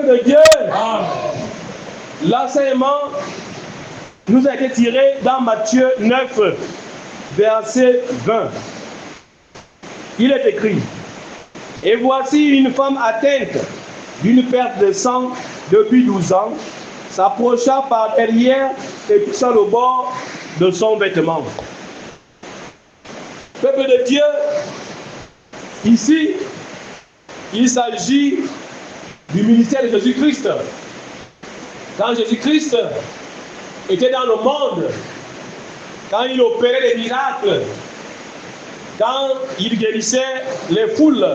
Peuple de Dieu, l'enseignement nous a été tiré dans Matthieu 9, verset 20. Il est écrit: et voici une femme atteinte d'une perte de sang depuis 12 ans, s'approcha par derrière et toucha le bord de son vêtement. Peuple de Dieu, ici, il s'agit du ministère de Jésus-Christ. Quand Jésus-Christ était dans le monde, quand il opérait des miracles, quand il guérissait les foules,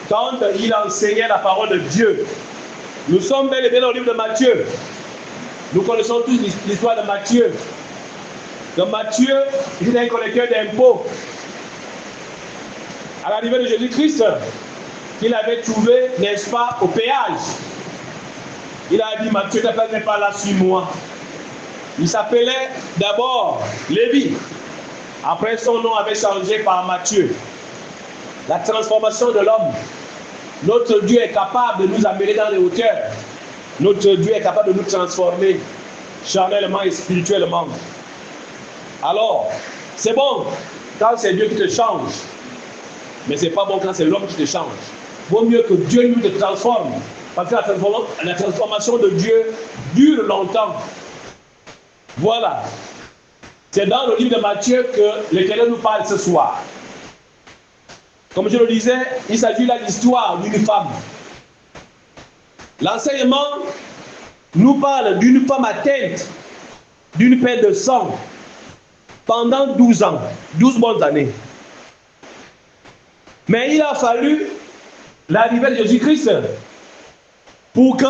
quand il enseignait la parole de Dieu. Nous sommes bel et bien dans le livre de Matthieu. Nous connaissons tous l'histoire de Matthieu. Donc Matthieu était un collecteur d'impôts. À l'arrivée de Jésus-Christ, qu'il avait trouvé, n'est-ce pas, au péage. Il a dit: Matthieu, ta place n'est pas là, suis-moi. Il s'appelait d'abord Lévi. Après, son nom avait changé par Matthieu. La transformation de l'homme. Notre Dieu est capable de nous amener dans les hauteurs. Notre Dieu est capable de nous transformer charnellement et spirituellement. Alors, c'est bon quand c'est Dieu qui te change. Mais c'est pas bon quand c'est l'homme qui te change. Vaut mieux que Dieu nous te transforme. Parce que la transformation de Dieu dure longtemps. Voilà. C'est dans le livre de Matthieu que l'Éternel nous parle ce soir. Comme je le disais, il s'agit là de l'histoire d'une femme. L'enseignement nous parle d'une femme atteinte d'une perte de sang pendant 12 ans, 12 bonnes années. Mais il a fallu l'arrivée de Jésus-Christ pour que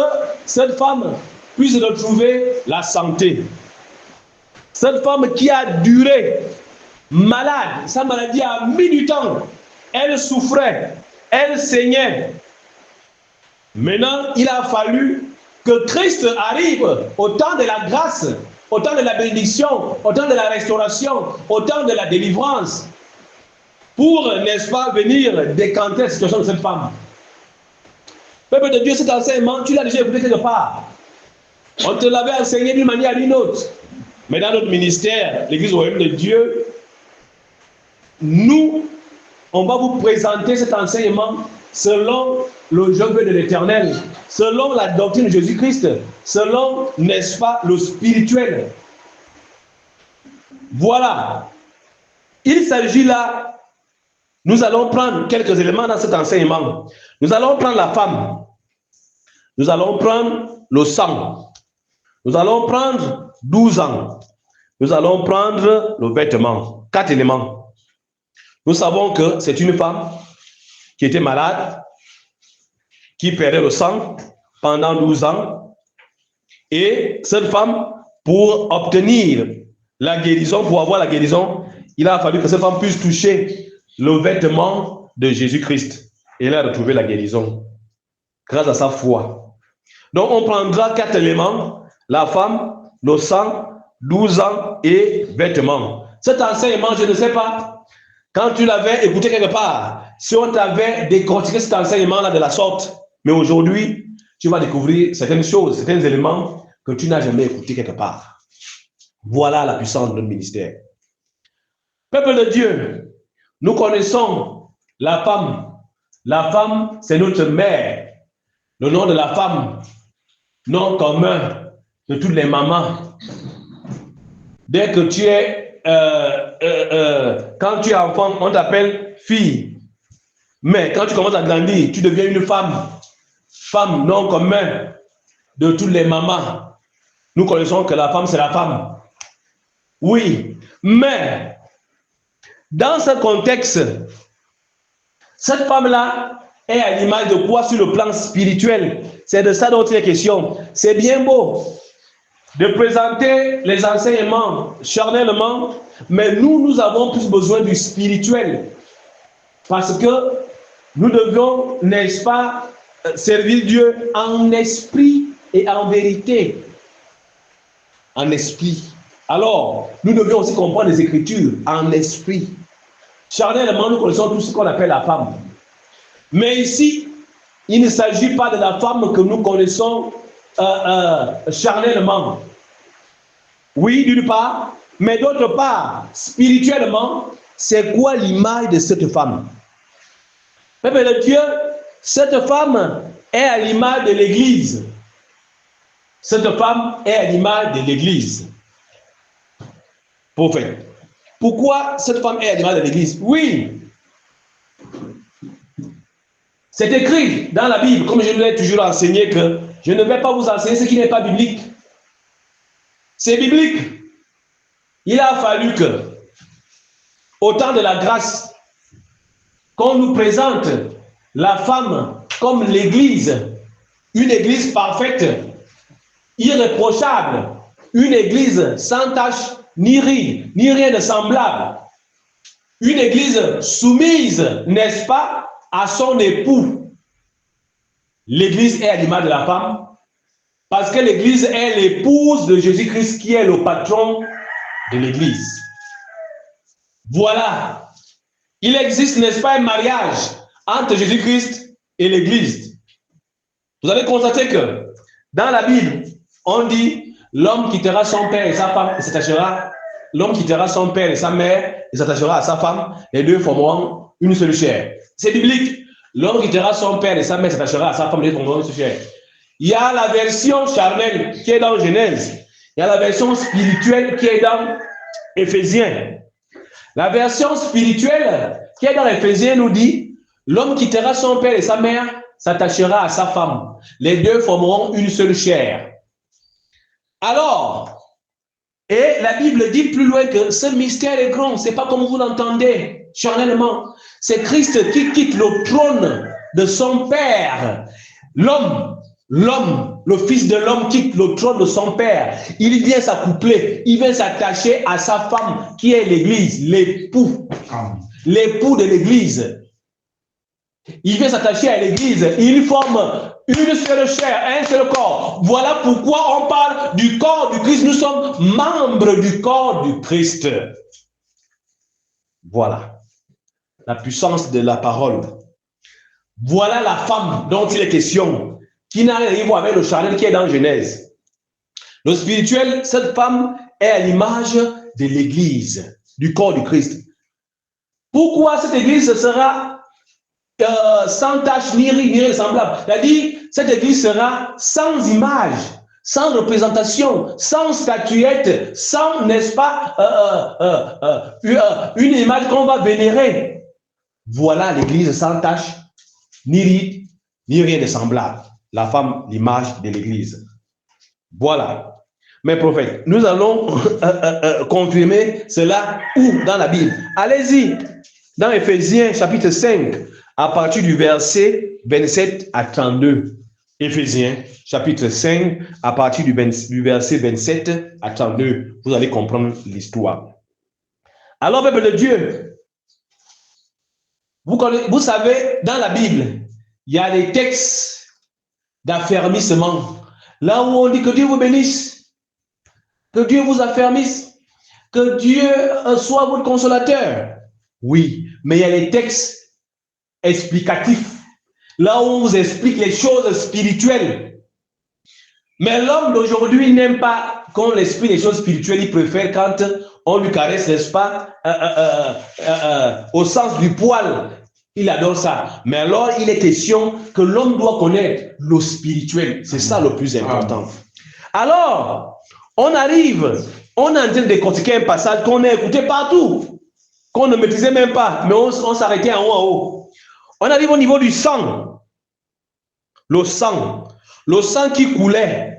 cette femme puisse retrouver la santé. Cette femme qui a duré malade, sa maladie a mis du temps. Elle souffrait, elle saignait. Maintenant, il a fallu que Christ arrive au temps de la grâce, au temps de la bénédiction, au temps de la restauration, au temps de la délivrance, pour, n'est-ce pas, venir décanter la situation de cette femme. Peuple de Dieu, cet enseignement, tu l'as déjà écouté quelque part. On te l'avait enseigné d'une manière ou d'une autre. Mais dans notre ministère, l'Église au royaume de Dieu, nous, on va vous présenter cet enseignement selon le jeu de l'Éternel, selon la doctrine de Jésus-Christ, selon, n'est-ce pas, le spirituel. Voilà. Il s'agit là, nous allons prendre quelques éléments dans cet enseignement. Nous allons prendre la femme. Nous allons prendre le sang. Nous allons prendre 12 ans. Nous allons prendre le vêtement. 4 éléments. Nous savons que c'est une femme qui était malade, qui perdait le sang pendant 12 ans. Et cette femme, pour obtenir la guérison, pour avoir la guérison, il a fallu que cette femme puisse toucher le vêtement de Jésus-Christ. Et elle a retrouvé la guérison grâce à sa foi. Donc on prendra 4 éléments: la femme, le sang, 12 ans et vêtements. Cet enseignement, je ne sais pas, quand tu l'avais écouté quelque part, si on t'avait décortiqué cet enseignement-là de la sorte, mais aujourd'hui, tu vas découvrir certaines choses, certains éléments que tu n'as jamais écoutés quelque part. Voilà la puissance de notre ministère. Peuple de Dieu, nous connaissons la femme. La femme, c'est notre mère. Le nom de la femme, nom commun de toutes les mamans. Dès que tu es, quand tu es enfant, on t'appelle fille. Mais quand tu commences à grandir, tu deviens une femme. Femme, nom commun de toutes les mamans. Nous connaissons que la femme, c'est la femme. Oui, mais dans ce contexte, cette femme-là est à l'image de quoi sur le plan spirituel? C'est de ça dont il est question. C'est bien beau de présenter les enseignements charnellement, mais nous avons plus besoin du spirituel. Parce que nous devons, n'est-ce pas, servir Dieu en esprit et en vérité. En esprit. Alors, nous devons aussi comprendre les Écritures en esprit. Charnellement, nous connaissons tout ce qu'on appelle la femme. Mais ici, il ne s'agit pas de la femme que nous connaissons charnellement. Oui, d'une part, mais d'autre part, spirituellement, c'est quoi l'image de cette femme? Peuple de Dieu, cette femme est à l'image de l'Église. Cette femme est à l'image de l'Église. Prophète. Pourquoi cette femme est à l'image de l'Église? Oui. C'est écrit dans la Bible, comme je l'ai toujours enseigné, que je ne vais pas vous enseigner ce qui n'est pas biblique. C'est biblique. Il a fallu que, au temps de la grâce, qu'on nous présente la femme comme l'Église, une Église parfaite, irréprochable, une Église sans tache, ni ride, ni rien de semblable. Une Église soumise, n'est-ce pas, à son époux. L'Église est à l'image de la femme, parce que l'Église est l'épouse de Jésus-Christ qui est le patron de l'Église. Voilà. Il existe, n'est-ce pas, un mariage entre Jésus-Christ et l'Église. Vous avez constaté que dans la Bible, on dit l'homme quittera son père et sa femme et s'attachera. L'homme quittera son père et sa mère et s'attachera à sa femme. Les deux formeront une seule chair. C'est biblique. L'homme quittera son père et sa mère s'attachera à sa femme et les deux formeront une seule chair. Il y a la version charnelle qui est dans Genèse. Il y a la version spirituelle qui est dans Éphésiens. La version spirituelle qui est dans Éphésiens nous dit l'homme quittera son père et sa mère s'attachera à sa femme. Les deux formeront une seule chair. Alors, et la Bible dit plus loin que ce mystère est grand, c'est pas comme vous l'entendez charnellement. C'est Christ qui quitte le trône de son père. L'homme, le fils de l'homme quitte le trône de son père. Il vient s'accoupler, il vient s'attacher à sa femme qui est l'Église, l'époux de l'Église. Il vient s'attacher à l'Église. Il forme une seule chair, un seul corps. Voilà pourquoi on parle du corps du Christ. Nous sommes membres du corps du Christ. Voilà la puissance de la parole. Voilà la femme dont il est question, qui n'a rien à voir avec le charnel qui est dans Genèse. Le spirituel, cette femme est à l'image de l'Église, du corps du Christ. Pourquoi cette Église sera sans tache, ni rien de semblable? C'est-à-dire, cette Église sera sans image, sans représentation, sans statuette, sans, n'est-ce pas, une image qu'on va vénérer. Voilà l'Église sans tache, ni ride, ni rien de semblable. La femme, l'image de l'Église. Voilà. Mes prophètes, nous allons confirmer cela où dans la Bible? Allez-y, dans Éphésiens chapitre 5, à partir du verset 27 à 32. Éphésiens chapitre 5, à partir du verset 27 à 32. Vous allez comprendre l'histoire. Alors, peuple de Dieu, vous savez, dans la Bible, il y a des textes d'affermissement. Là où on dit que Dieu vous bénisse, que Dieu vous affermisse, que Dieu soit votre consolateur. Oui, mais il y a les textes explicatifs. Là où on vous explique les choses spirituelles. Mais l'homme d'aujourd'hui n'aime pas qu'on l'explique les choses spirituelles. Il préfère quand on lui caresse, n'est-ce pas, au sens du poil. Il adore ça. Mais alors, il est question que l'homme doit connaître le spirituel. C'est ça le plus important. Alors, on est en train de décortiquer un passage qu'on a écouté partout, qu'on ne maîtrisait même pas, mais on s'arrêtait en haut. On arrive au niveau du sang. Le sang qui coulait.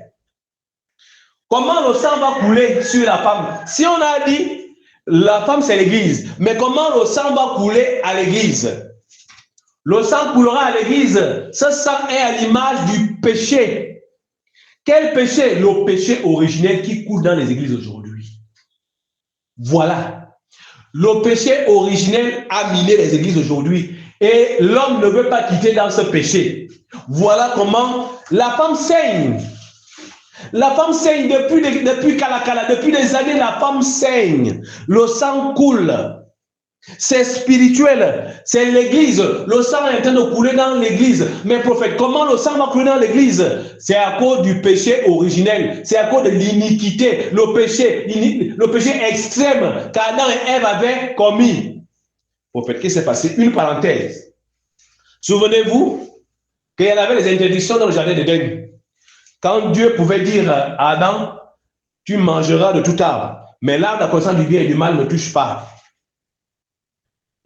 Comment le sang va couler sur la femme? Si on a dit, la femme c'est l'église, mais comment le sang va couler à l'église? Le sang coulera à l'église. Ce sang est à l'image du péché. Quel péché? Le péché originel qui coule dans les églises aujourd'hui. Voilà. Le péché originel a miné les églises aujourd'hui. Et l'homme ne veut pas quitter dans ce péché. Voilà comment la femme saigne. La femme saigne depuis Kalakala, depuis des années, la femme saigne. Le sang coule. C'est spirituel, c'est l'église. Le sang est en train de couler dans l'église. Mais prophète, comment le sang va couler dans l'église? C'est à cause du péché originel, c'est à cause de l'iniquité, le péché extrême qu'Adam et Ève avaient commis. Prophète, qu'est-ce qui s'est passé? Une parenthèse. Souvenez-vous qu'il y en avait des interdictions dans le jardin d'Éden. Quand Dieu pouvait dire à Adam, tu mangeras de tout arbre, mais l'arbre de la connaissance du bien et du mal ne touche pas.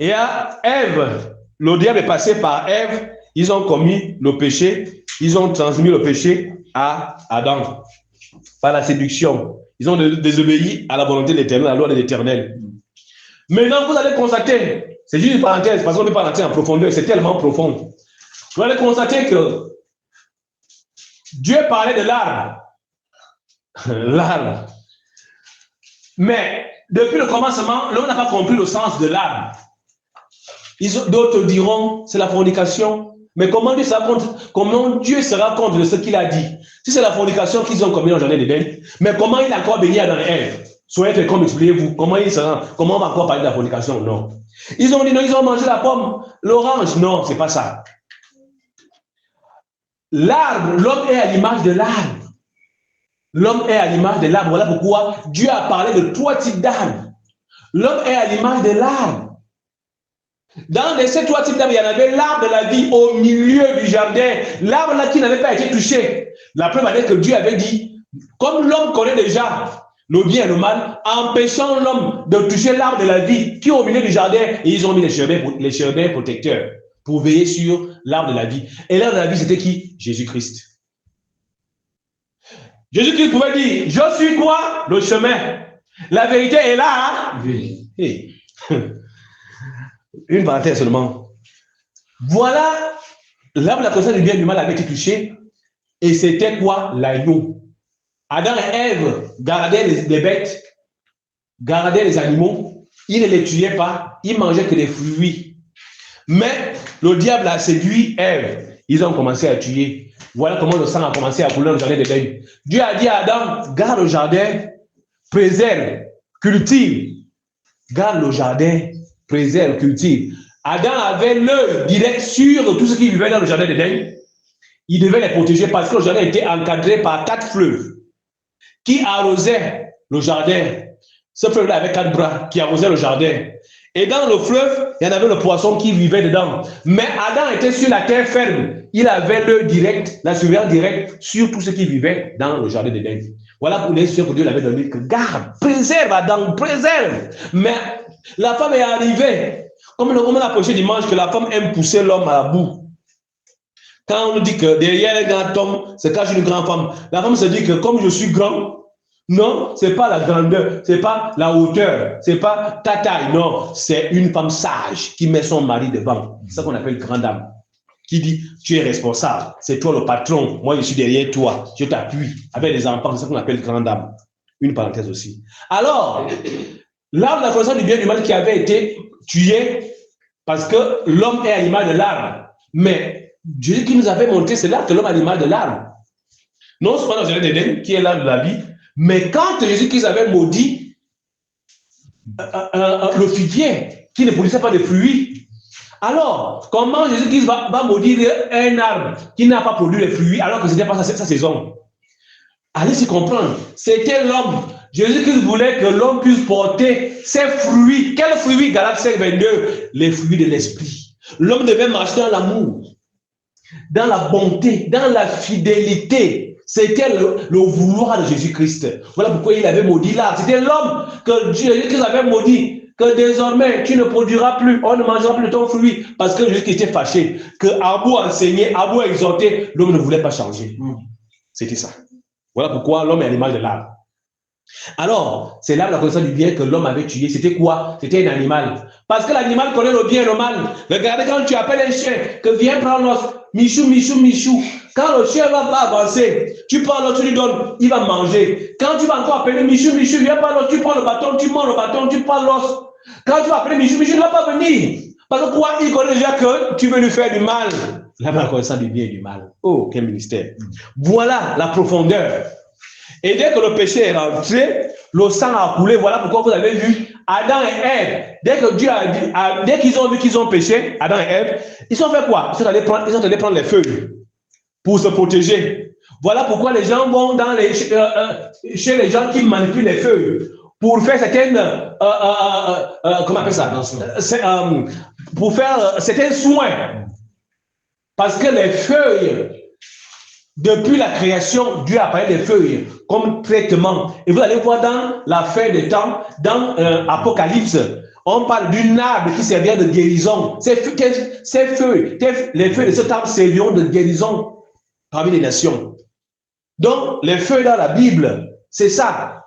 Et à Ève, le diable est passé par Ève, ils ont commis le péché, ils ont transmis le péché à Adam par la séduction. Ils ont désobéi à la volonté de l'Éternel, à la loi de l'Éternel. Maintenant, vous allez constater, c'est juste une parenthèse, parce qu'on ne peut pas entrer en profondeur, c'est tellement profond. Vous allez constater que Dieu parlait de l'arbre. L'arbre. Mais depuis le commencement, l'homme n'a pas compris le sens de l'arbre. D'autres diront, c'est la fornication. Mais comment Dieu sera compte de ce qu'il a dit? Si c'est la fornication qu'ils ont commis dans le jardin d'Éden, mais comment il a encore béni Adam et Ève? Soyez comme expliquez-vous, comment on va encore parler de la fornication? Non. Ils ont dit non, ils ont mangé la pomme, l'orange. Non, c'est pas ça. L'arbre, l'homme est à l'image de l'arbre. L'homme est à l'image de l'arbre. Voilà pourquoi Dieu a parlé de 3 types d'arbres. L'homme est à l'image de l'arbre. Dans ces 3 types d'arbres, il y en avait l'arbre de la vie au milieu du jardin. L'arbre là qui n'avait pas été touché. La preuve est que Dieu avait dit, comme l'homme connaît déjà le bien et le mal, empêchant l'homme de toucher l'arbre de la vie qui est au milieu du jardin, et ils ont mis les chérubins protecteurs pour veiller sur l'arbre de la vie. Et l'arbre de la vie, c'était qui? Jésus-Christ. Jésus-Christ pouvait dire, je suis quoi? Le chemin. La vérité est là. Hein? Oui. Hey. Une parenthèse seulement. Voilà, l'arbre de la connaissance du bien et du mal avait été touché. Et c'était quoi? L'agneau. Adam et Ève gardaient les bêtes, gardaient les animaux. Ils ne les tuaient pas. Ils mangeaient que des fruits. Mais le diable a séduit Ève. Ils ont commencé à tuer. Voilà comment le sang a commencé à couler dans le jardin d'Éden. Dieu a dit à Adam, garde le jardin, préserve, cultive. Garde le jardin, préserve, cultive. Adam avait l'œil direct sur tout ce qui vivait dans le jardin d'Éden. Il devait les protéger parce que le jardin était encadré par 4 fleuves qui arrosaient le jardin. Ce fleuve-là avait 4 bras qui arrosaient le jardin. Et dans le fleuve, il y en avait le poisson qui vivait dedans. Mais Adam était sur la terre ferme. Il avait l'œil direct, la surveillance directe sur tout ce qui vivait dans le jardin d'Éden. Voilà pour l'instruction que Dieu l'avait donné, que garde, préserve Adam, préserve. Mais la femme est arrivée. Comme on a approché dimanche, que la femme aime pousser l'homme à la boue. Quand on nous dit que derrière un grand homme se cache une grande femme, la femme se dit que comme je suis grand, non, ce n'est pas la grandeur, ce n'est pas la hauteur, ce n'est pas ta taille, non, c'est une femme sage qui met son mari devant. C'est ça qu'on appelle grande dame. Qui dit, tu es responsable, c'est toi le patron, moi je suis derrière toi, je t'appuie. Avec les enfants, c'est ça qu'on appelle grande dame. Une parenthèse aussi. Alors, l'arbre de la connaissance du bien et du mal qui avait été tué parce que l'homme est à l'image de l'arbre. Mais Dieu qui nous avait montré, c'est là que l'homme est à l'image de l'arbre. Non seulement dans le jardin d'Éden, qui est l'arbre de la vie, mais quand Jésus-Christ avait maudit le figuier qui ne produisait pas de fruits, alors comment Jésus-Christ va maudire un arbre qui n'a pas produit de fruits alors que ce n'était pas sa saison? Allez-y comprendre, c'était l'homme. Jésus-Christ voulait que l'homme puisse porter ses fruits. Quels fruits? Galates 5, 22. Les fruits de l'esprit. L'homme devait marcher dans l'amour, dans la bonté, dans la fidélité. C'était le vouloir de Jésus-Christ. Voilà pourquoi il avait maudit l'arbre. C'était l'homme que Jésus-Christ avait maudit. Que désormais, tu ne produiras plus, on ne mangera plus de ton fruit. Parce que Jésus-Christ était fâché. Que à beau enseigner, à beau exhorter, l'homme ne voulait pas changer. C'était ça. Voilà pourquoi l'homme est à l'image de l'arbre. Alors, c'est là la connaissance du bien que l'homme avait tué. C'était quoi? C'était un animal. Parce que l'animal connaît le bien et le mal. Regardez quand tu appelles un chien, que viens prendre l'os, Michou, Michou, Michou. Quand le chien va avancer, tu prends l'os, tu lui donnes, il va manger. Quand tu vas encore appeler Michou, Michou, viens prendre l'os, tu prends le bâton, tu manges le bâton, tu prends l'os. Quand tu vas appeler Michou, Michou, il ne va pas venir. Parce que quoi? Il connaît déjà que tu veux lui faire du mal. Là, la connaissance du bien et du mal. Oh, quel ministère. Voilà la profondeur. Et dès que le péché est rentré, le sang a coulé. Voilà pourquoi vous avez vu Adam et Ève. Dès que Dieu a dit, dès qu'ils ont vu qu'ils ont péché, Adam et Ève, ils ont fait quoi? Ils sont allés prendre les feuilles pour se protéger. Voilà pourquoi les gens vont chez les gens qui manipulent les feuilles pour faire certaines, comment on appelle ça? Pour faire certains soins. Parce que les feuilles, depuis la création, Dieu a parlé des feuilles comme traitement. Et vous allez voir dans la fin des temps, dans Apocalypse, on parle d'une arbre qui servira de guérison. Ces feuilles, les feuilles de cet arbre serviront de guérison parmi les nations. Donc, les feuilles dans la Bible, c'est ça,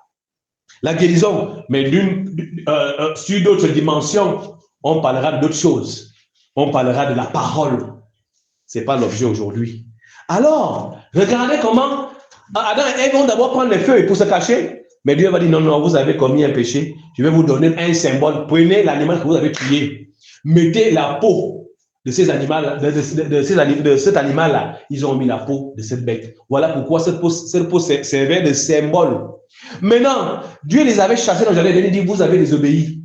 la guérison. Mais sur d'autres dimensions, on parlera d'autres choses. On parlera de la parole. Ce n'est pas l'objet aujourd'hui. Alors, regardez comment Adam et Ève vont d'abord prendre les feuilles pour se cacher. Mais Dieu va dire, non, vous avez commis un péché. Je vais vous donner un symbole. Prenez l'animal que vous avez tué. Mettez la peau de ces animaux, de cet animal-là. Ils ont mis la peau de cette bête. Voilà pourquoi cette peau servait de symbole. Maintenant, Dieu les avait chassés dans le jardin d'Éden. Il dit, vous avez désobéi.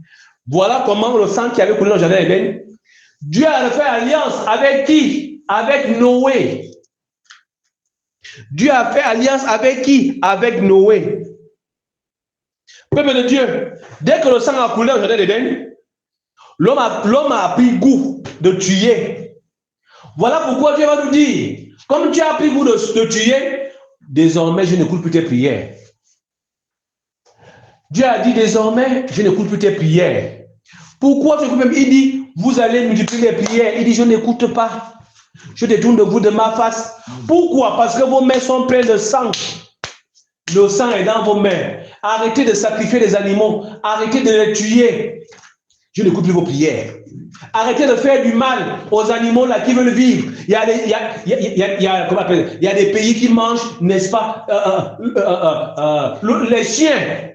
Voilà comment le sang qui avait coulé dans le jardin d'Éden. Dieu a fait alliance avec qui? Avec Noé. Dieu a fait alliance avec qui? Avec Noé. Peuple de Dieu, dès que le sang a coulé au jardin d'Éden, l'homme a pris goût de tuer. Voilà pourquoi Dieu va nous dire, comme tu as pris goût de tuer, désormais je n'écoute plus tes prières. Dieu a dit, désormais je n'écoute plus tes prières. Pourquoi tu écoutes même? Il dit, vous allez multiplier les prières. Il dit, je n'écoute pas. Je détourne de vous de ma face. Pourquoi? Parce que vos mains sont pleines de sang. Le sang est dans vos mains. Arrêtez de sacrifier les animaux. Arrêtez de les tuer. Je n'écoute plus vos prières. Arrêtez de faire du mal aux animaux là qui veulent vivre. Il y a des pays qui mangent, n'est-ce pas, les chiens.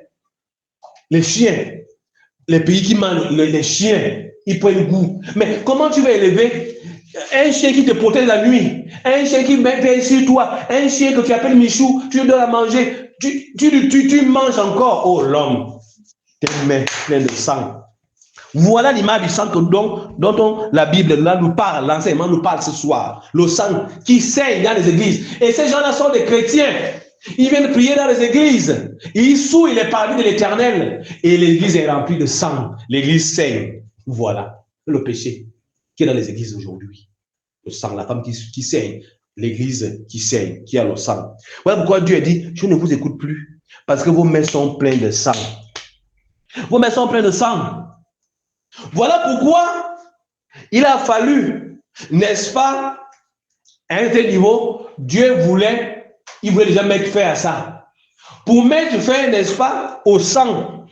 Les chiens. Les pays qui mangent les chiens, ils prennent goût. Mais comment tu vas élever un chien qui te protège la nuit, un chien qui veille sur toi, un chien que tu appelles Michou, tu lui donnes à manger, tu manges encore. Oh l'homme, tes mains pleines de sang. Voilà l'image du sang dont la Bible là, nous parle, l'enseignement nous parle ce soir. Le sang qui saigne dans les églises. Et ces gens-là sont des chrétiens. Ils viennent prier dans les églises. Ils souillent les parvis de l'Éternel. Et l'église est remplie de sang. L'église saigne. Voilà le péché qui est dans les églises aujourd'hui. Le sang, la femme qui saigne. L'église qui saigne, qui a le sang. Voilà pourquoi Dieu a dit, je ne vous écoute plus. Parce que vos mains sont pleines de sang. Vos mains sont pleines de sang. Voilà pourquoi il a fallu, n'est-ce pas, à un tel niveau, Dieu voulait, il voulait déjà mettre fin à ça. Pour mettre fin, n'est-ce pas, au sang,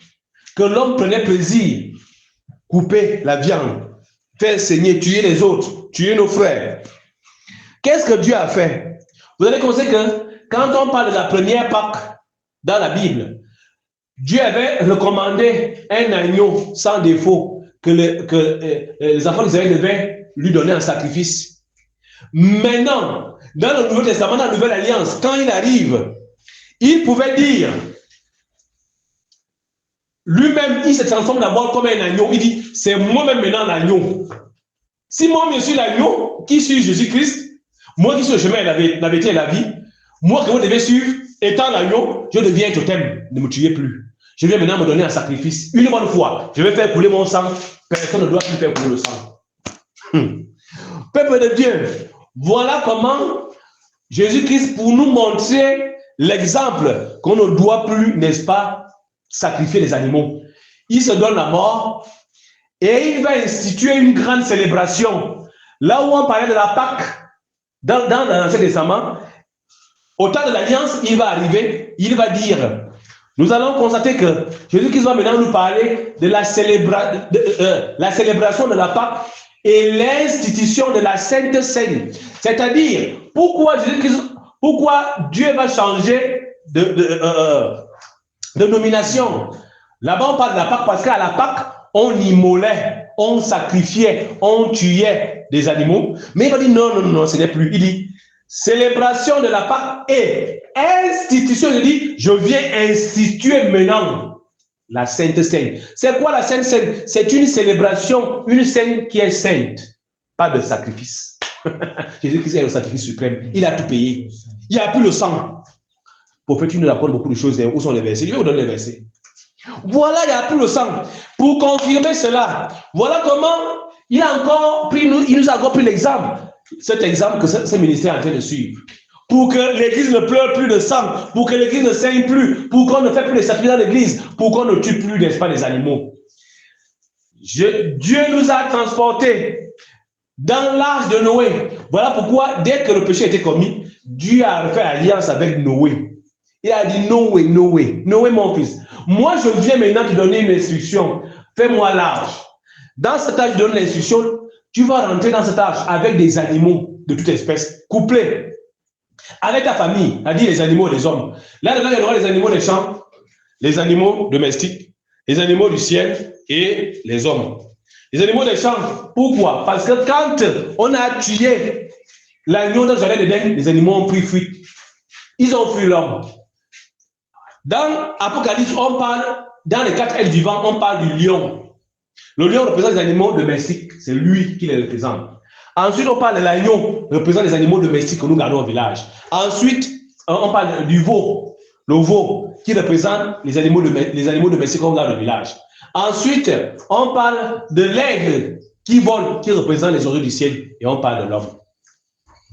que l'homme prenait plaisir, couper la viande, faire saigner, tuer les autres, tuer nos frères. Qu'est-ce que Dieu a fait? Vous allez constater que quand on parle de la première Pâque dans la Bible, Dieu avait recommandé un agneau sans défaut que les enfants d'Israël devaient lui donner en sacrifice. Maintenant, dans le Nouveau Testament, dans la Nouvelle Alliance, quand il arrive, il pouvait dire, lui-même, il se transforme d'abord comme un agneau. Il dit, c'est moi-même maintenant l'agneau. Si moi, je suis l'agneau, qui suis Jésus-Christ, moi qui suis le chemin, la vérité et la vie, moi que vous devez suivre, étant l'agneau, je deviens totem, ne me tuez plus. Je vais maintenant me donner un sacrifice. Une bonne fois, je vais faire couler mon sang. Personne ne doit plus faire couler le sang. Peuple de Dieu, voilà comment Jésus-Christ, pour nous montrer l'exemple qu'on ne doit plus, n'est-ce pas, sacrifier les animaux. Il se donne la mort et il va instituer une grande célébration. Là où on parlait de la Pâque, dans l'Ancien Testament, au temps de l'Alliance, il va arriver, il va dire, nous allons constater que Jésus-Christ va maintenant nous parler de la célébration de la Pâque et l'institution de la Sainte Seine. C'est-à-dire, pourquoi Dieu va changer de nomination? Là-bas, on parle de la Pâque parce qu'à la Pâque, on immolait, on sacrifiait, on tuait des animaux. Mais il va dire non, ce n'est plus. Il dit, célébration de la Pâque et institution, je dis, je viens instituer maintenant la Sainte Seine. C'est quoi la Sainte Seine? C'est une célébration, une scène qui est sainte, pas de sacrifice. Jésus-Christ est le sacrifice suprême. Il a tout payé. Il n'y a plus le sang. Pour faire, tu nous apprends beaucoup de choses. Où sont les versets? Je vais vous donner les versets. Voilà, il n'y a plus le sang. Pour confirmer cela, voilà comment il a encore pris, il nous a encore pris l'exemple. Cet exemple que ce ministère est en train de suivre. Pour que l'église ne pleure plus de sang, pour que l'église ne saigne plus, pour qu'on ne fait plus de sacrifices dans l'église, pour qu'on ne tue plus, n'est-ce pas, les animaux. Dieu nous a transportés dans l'arche de Noé. Voilà pourquoi, dès que le péché était commis, Dieu a fait alliance avec Noé. Il a dit, Noé, mon fils, moi je viens maintenant te donner une instruction. Fais-moi l'arche. Dans cette arche, je donne l'instruction, tu vas rentrer dans cette arche avec des animaux de toute espèce, couplés. Avec ta famille, a dit les animaux, les hommes. Là-dedans, il y aura les animaux des champs, les animaux domestiques, les animaux du ciel et les hommes. Les animaux des champs, pourquoi? Parce que quand on a tué l'agneau dans le jardin d'Éden, les animaux ont pris fuite. Ils ont fui l'homme. Dans Apocalypse, on parle, dans les 4 êtres vivants, on parle du lion. Le lion représente les animaux domestiques, c'est lui qui les représente. Ensuite, on parle de l'agneau, représente les animaux domestiques que nous gardons au village. Ensuite, on parle du veau, le veau, qui représente les animaux domestiques qu'on garde au village. Ensuite, on parle de l'aigle qui vole, qui représente les oiseaux du ciel, et on parle de l'homme.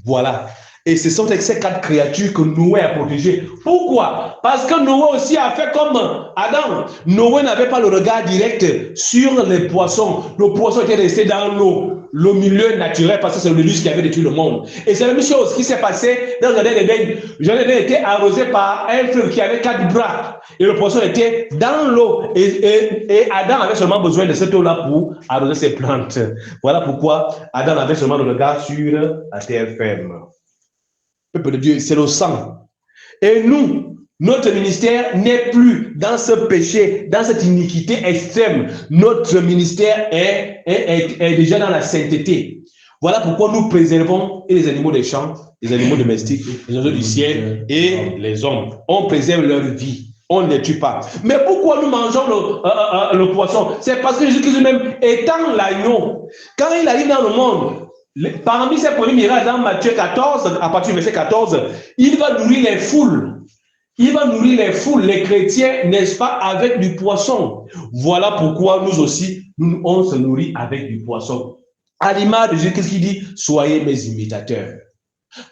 Voilà. Et ce sont ces 4 créatures que Noé a protégées. Pourquoi? Parce que Noé aussi a fait comme Adam. Noé n'avait pas le regard direct sur les poissons. Le poisson était resté dans l'eau, le milieu naturel, parce que c'est le déluge qui avait détruit le monde. Et c'est la même chose qui s'est passée dans le jardin d'Éden. Le jardin d'Éden était arrosé par un fleuve qui avait 4 bras. Et le poisson était dans l'eau. Et Adam avait seulement besoin de cette eau-là pour arroser ses plantes. Voilà pourquoi Adam avait seulement le regard sur la terre ferme. Peuple de Dieu, c'est le sang. Et nous, notre ministère n'est plus dans ce péché, dans cette iniquité extrême. Notre ministère est déjà dans la sainteté. Voilà pourquoi nous préservons les animaux des champs, les animaux domestiques, les oiseaux du ciel et les hommes. On préserve leur vie. On ne les tue pas. Mais pourquoi nous mangeons le poisson? C'est parce que Jésus-Christ lui-même, étant l'agneau, quand il arrive dans le monde, parmi ses premiers miracles, dans Matthieu 14, à partir du verset 14, il va nourrir les foules. Il va nourrir les foules, les chrétiens, n'est-ce pas, avec du poisson. Voilà pourquoi nous aussi, on se nourrit avec du poisson. À l'image de Jésus qui dit, soyez mes imitateurs.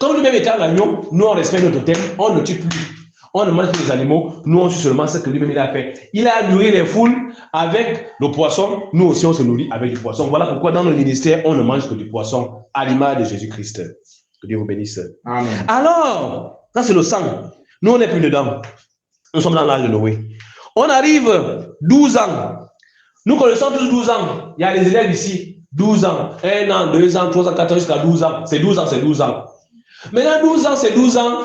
Comme lui-même étant l'agneau, nous on respecte notre thème, on ne tue plus. On ne mange plus les animaux, nous on tue seulement ce que lui-même il a fait. Il a nourri les foules avec le poisson, nous aussi on se nourrit avec du poisson. Voilà pourquoi dans le ministère, on ne mange que du poisson à l'image de Jésus-Christ. Que Dieu vous bénisse. Amen. Alors, ça c'est le sang. Nous on n'est plus dedans. Nous sommes dans l'âge de Noé. On arrive 12 ans. Nous connaissons tous 12 ans. Il y a les élèves ici. 12 ans. 1 an, 2 ans, 3 ans, 4 ans, jusqu'à 12 ans. C'est 12 ans, c'est 12 ans. Maintenant 12 ans, c'est 12 ans.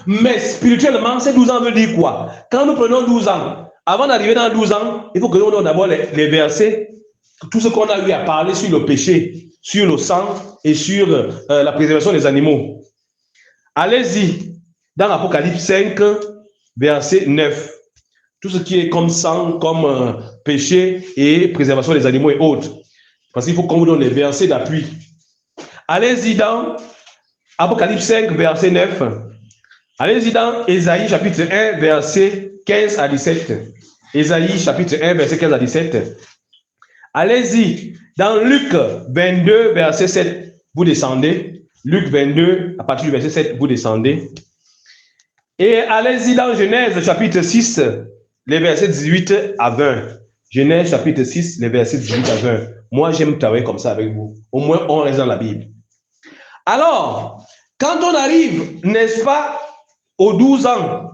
Mais spirituellement, ces 12 ans veut dire quoi? Quand nous prenons 12 ans, avant d'arriver dans 12 ans, il faut que nous donnions d'abord les versets, tout ce qu'on a eu à parler sur le péché, sur le sang et sur la préservation des animaux. Allez-y, dans l'Apocalypse 5, verset 9. Tout ce qui est comme sang, comme péché et préservation des animaux et autres. Parce qu'il faut qu'on vous donne les versets d'appui. Allez-y dans Apocalypse 5, verset 9. Allez-y dans Ésaïe chapitre 1, verset 15 à 17. Ésaïe chapitre 1, verset 15 à 17. Allez-y dans Luc 22, verset 7. Vous descendez. Luc 22, à partir du verset 7, vous descendez. Et allez-y dans Genèse chapitre 6, les versets 18 à 20. Genèse chapitre 6, les versets 18 à 20. Moi, j'aime travailler comme ça avec vous. Au moins, on reste dans la Bible. Alors, quand on arrive, n'est-ce pas, aux 12 ans,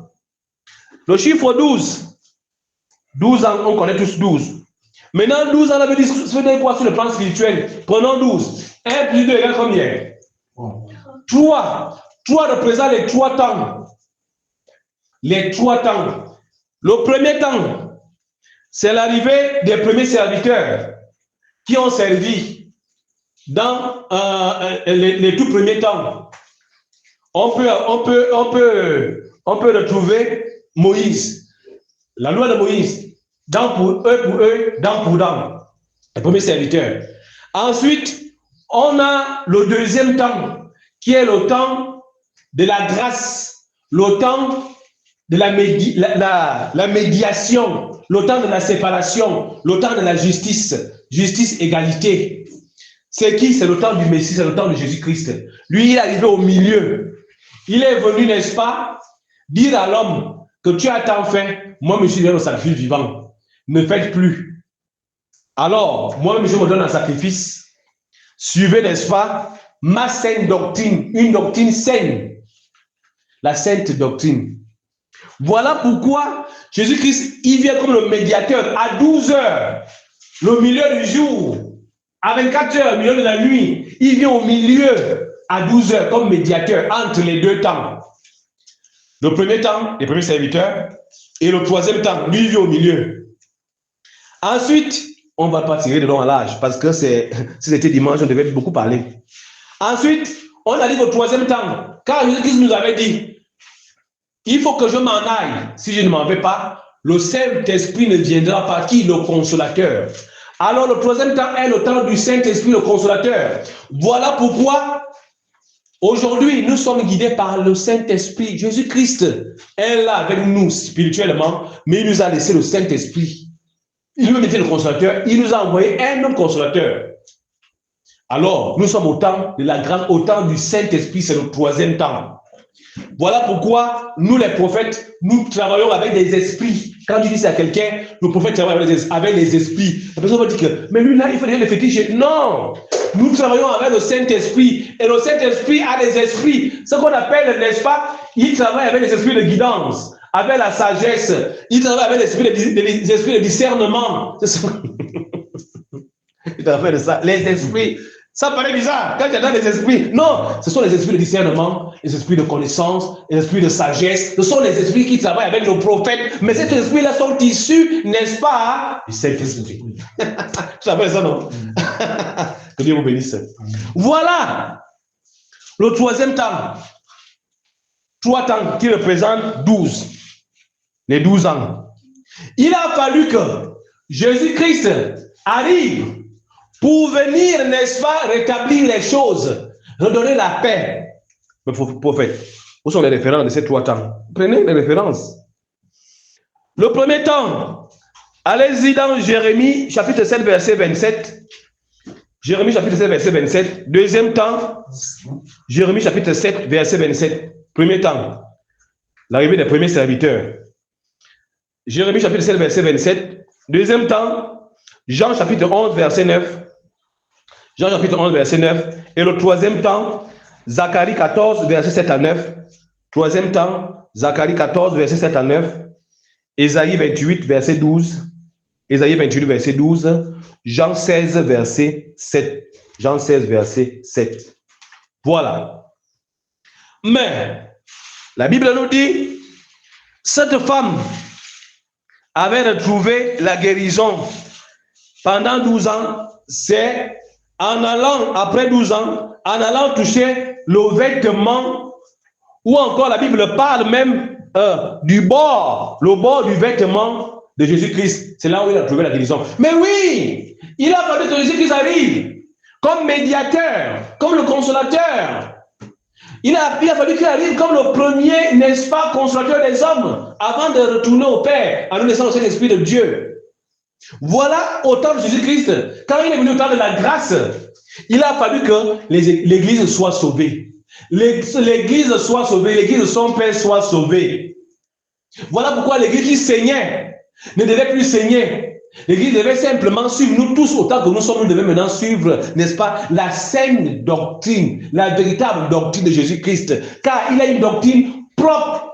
le chiffre 12, 12 ans, on connaît tous 12. Maintenant, 12 ans, on avait discuté quoi sur le plan spirituel? Prenons 12. 1 plus 2 égale combien? 3. 3 représente les 3 temps. Les 3 temps. Le premier temps, c'est l'arrivée des premiers serviteurs qui ont servi dans les tout premiers temps. On peut on peut retrouver Moïse. La loi de Moïse. Dent pour eux, dent pour dent. Le premier serviteur. Ensuite, on a le deuxième temps, qui est le temps de la grâce, le temps de la médiation, le temps de la séparation, le temps de la justice, justice, égalité. C'est qui? C'est le temps du Messie, c'est le temps de Jésus-Christ. Lui, il est arrivé au milieu. Il est venu, n'est-ce pas, dire à l'homme que tu as tant fait, moi, je suis le sacrifice vivant. Ne faites plus. Alors, moi-même, je me donne un sacrifice. Suivez, n'est-ce pas, ma sainte doctrine, une doctrine saine. La sainte doctrine. Voilà pourquoi Jésus-Christ, il vient comme le médiateur à 12 heures, le milieu du jour, à 24 heures, le milieu de la nuit. Il vient au milieu à 12 heures comme médiateur entre les deux temps. Le premier temps, les premiers serviteurs, et le troisième temps, lui, il vient au milieu. Ensuite, on ne va pas tirer de long à l'âge parce que si c'était dimanche, on devait beaucoup parler. Ensuite, on arrive au troisième temps, car Jésus-Christ nous avait dit, il faut que je m'en aille. Si je ne m'en vais pas, le Saint-Esprit ne viendra pas. Qui? Le consolateur. Alors le troisième temps est le temps du Saint-Esprit, le consolateur. Voilà pourquoi aujourd'hui nous sommes guidés par le Saint-Esprit. Jésus-Christ est là avec nous spirituellement, mais il nous a laissé le Saint-Esprit. Il nous a laissé le consolateur, il nous a envoyé un autre consolateur. Alors nous sommes au temps de la grâce, au temps du Saint-Esprit, c'est le troisième temps. Voilà pourquoi nous les prophètes, nous travaillons avec des esprits. Quand tu dis ça à quelqu'un, le prophète travaille avec les esprits. La personne va dire que, mais lui là, il faut dire les fétiches. Non, nous travaillons avec le Saint-Esprit. Et le Saint-Esprit a des esprits. Ce qu'on appelle, n'est-ce pas, il travaille avec les esprits de guidance, avec la sagesse. Il travaille avec les esprits de discernement. Il travaille avec ça, les esprits. Ça paraît bizarre quand il y a des esprits. Non, ce sont les esprits de discernement, les esprits de connaissance, les esprits de sagesse. Ce sont les esprits qui travaillent avec nos prophètes. Mais ces esprits-là sont issus, n'est-ce pas, du Saint-Esprit. Tu appelles ça, non? Que Dieu vous bénisse. Voilà le troisième temps. 3 temps qui représentent 12. Les 12 ans. Il a fallu que Jésus-Christ arrive pour venir, n'est-ce pas, rétablir les choses, redonner la paix. Mais prophète, où sont les références de ces 3 temps? Prenez les références. Le premier temps, allez-y dans Jérémie, chapitre 7, verset 27. Jérémie, chapitre 7, verset 27. Deuxième temps, Jérémie, chapitre 7, verset 27. Premier temps, l'arrivée des premiers serviteurs. Jérémie, chapitre 7, verset 27. Deuxième temps, Jean, chapitre 11, verset 9. Jean chapitre 11, verset 9. Et le troisième temps, Zacharie 14, verset 7 à 9. Troisième temps, Zacharie 14, verset 7 à 9. Ésaïe 28, verset 12. Ésaïe 28, verset 12. Jean 16, verset 7. Jean 16, verset 7. Voilà. Mais, la Bible nous dit, cette femme avait retrouvé la guérison pendant 12 ans. C'est en allant, après 12 ans, en allant toucher le vêtement, ou encore la Bible parle même du bord, le bord du vêtement de Jésus-Christ. C'est là où il a trouvé la guérison. Mais oui, il a fallu que Jésus-Christ arrive comme médiateur, comme le consolateur. Il a fallu qu'il arrive comme le premier, n'est-ce pas, consolateur des hommes, avant de retourner au Père, en nous laissant le Saint-Esprit de Dieu. Voilà au temps de Jésus-Christ, quand il est venu au temps de la grâce, il a fallu que l'Église soit sauvée. L'Église soit sauvée, l'Église de son Père soit sauvée. Voilà pourquoi l'Église qui saignait ne devait plus saigner. L'Église devait simplement suivre, nous tous autant que nous sommes, nous devons maintenant suivre, n'est-ce pas, la saine doctrine, la véritable doctrine de Jésus-Christ, car il a une doctrine propre.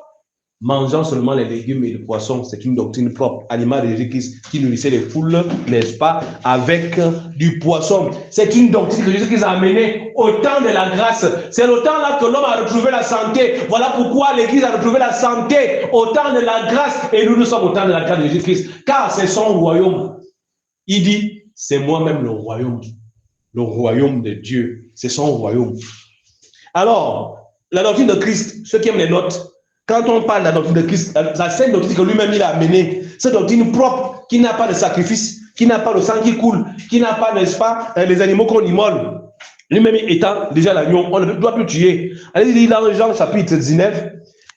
Mangeant seulement les légumes et les poissons, c'est une doctrine propre, animal de Jésus-Christ qui nourrissait les foules, n'est-ce pas, avec du poisson. C'est une doctrine que Jésus-Christ a amenée au temps de la grâce. C'est le temps là que l'homme a retrouvé la santé. Voilà pourquoi l'Église a retrouvé la santé au temps de la grâce. Et nous sommes au temps de la grâce de Jésus-Christ, car c'est son royaume. Il dit, c'est moi-même le royaume de Dieu. C'est son royaume. Alors, la doctrine de Christ, ceux qui aiment les notes, quand on parle de la doctrine de Christ, la sainte doctrine que lui-même il a amenée, cette doctrine propre, qui n'a pas de sacrifice, qui n'a pas de sang qui coule, qui n'a pas, n'est-ce pas, les animaux qu'on immole. Lui-même étant déjà l'agneau, on ne doit plus tuer. Allez lire dans Jean chapitre 19,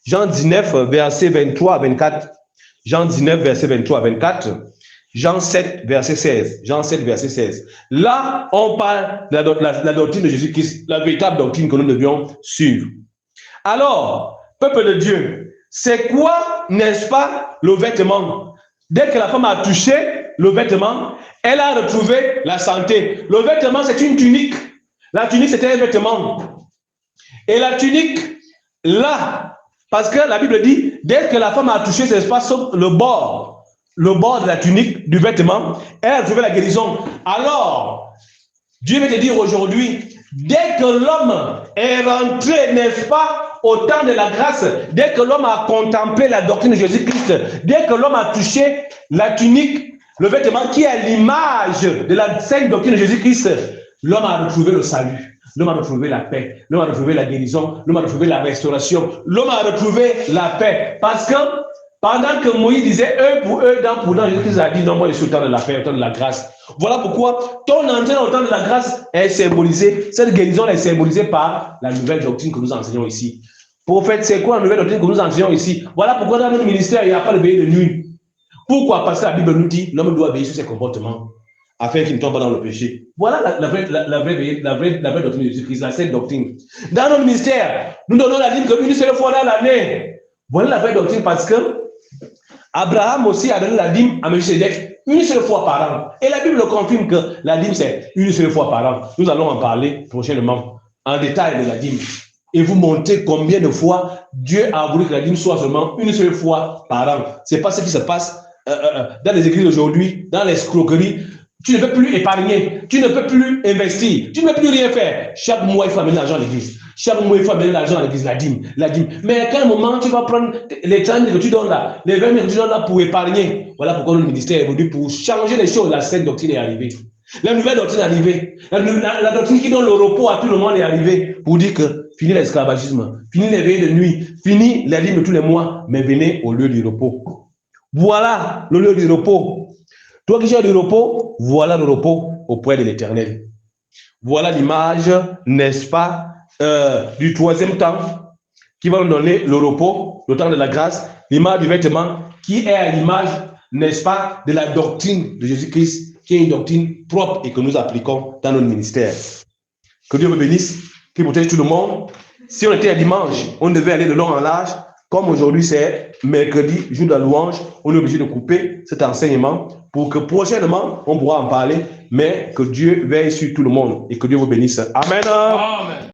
Jean 19, verset 23 à 24. Jean 19, verset 23 à 24. Jean 7, verset 16. Jean 7, verset 16. Là, on parle de la doctrine de Jésus-Christ, la véritable doctrine que nous devions suivre. Alors, peuple de Dieu, c'est quoi, n'est-ce pas, le vêtement? Dès que la femme a touché le vêtement, elle a retrouvé la santé. Le vêtement, c'est une tunique. La tunique, c'était un vêtement. Et la tunique, là, parce que la Bible dit, dès que la femme a touché cet espace, le bord de la tunique, du vêtement, elle a trouvé la guérison. Alors, Dieu veut te dire aujourd'hui, dès que l'homme est rentré, n'est-ce pas, au temps de la grâce, dès que l'homme a contemplé la doctrine de Jésus-Christ, dès que l'homme a touché la tunique, le vêtement qui est l'image de la sainte doctrine de Jésus-Christ, l'homme a retrouvé le salut. L'homme a retrouvé la paix, l'homme a retrouvé la guérison, l'homme a retrouvé la restauration, l'homme a retrouvé la paix. Parce que pendant que Moïse disait eux pour eux, dents pour dents, Jésus-Christ a dit non, moi je suis au temps de la paix, au temps de la grâce. Voilà pourquoi ton entrée au temps de la grâce est symbolisée, cette guérison est symbolisée par la nouvelle doctrine que nous enseignons ici. Prophète, c'est quoi la nouvelle doctrine que nous enseignons ici? Voilà pourquoi dans notre ministère, il n'y a pas de veillée de nuit. Pourquoi? Parce que la Bible nous dit l'homme doit veiller sur ses comportements afin qu'il ne tombe pas dans le péché. Voilà la vraie doctrine de Jésus-Christ, la sainte doctrine. Dans notre ministère, nous donnons la dîme qu'une seule fois dans l'année. Voilà la vraie doctrine parce que Abraham aussi a donné la dîme à Melchisedec une seule fois par an. Et la Bible confirme que la dîme c'est une seule fois par an. Nous allons en parler prochainement en détail de la dîme. Et vous montrer combien de fois Dieu a voulu que la dîme soit seulement une seule fois par an. Ce n'est pas ce qui se passe dans les églises aujourd'hui, dans l'escroquerie. Tu ne peux plus épargner, tu ne peux plus investir, tu ne peux plus rien faire. Chaque mois, il faut amener l'argent à l'église. Chaque mois, il faut amener l'argent à l'église, la dîme. Mais à quel moment tu vas prendre les 30 000 que tu donnes là, les 20 000 que tu donnes là pour épargner? Voilà pourquoi le ministère est venu pour changer les choses. La sainte doctrine est arrivée. La nouvelle doctrine est arrivée. La doctrine qui donne le repos à tout le monde est arrivée pour dire que fini l'esclavagisme, fini les veillées de nuit, fini les dîmes de tous les mois, mais venez au lieu du repos. Voilà le lieu du repos. Toi qui as du repos, voilà le repos auprès de l'Éternel. Voilà l'image, n'est-ce pas, du troisième temps qui va nous donner le repos, le temps de la grâce, l'image du vêtement qui est à l'image, n'est-ce pas, de la doctrine de Jésus-Christ, qui est une doctrine propre et que nous appliquons dans notre ministère. Que Dieu me bénisse, qu'il protège tout le monde. Si on était à dimanche, on devait aller de long en large. Comme aujourd'hui c'est mercredi, jour de la louange, on est obligé de couper cet enseignement pour que prochainement on pourra en parler, mais que Dieu veille sur tout le monde et que Dieu vous bénisse. Amen. Amen.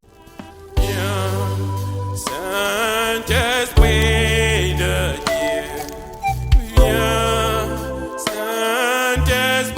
Saint-Esprit de Dieu, viens, Saint-Esprit.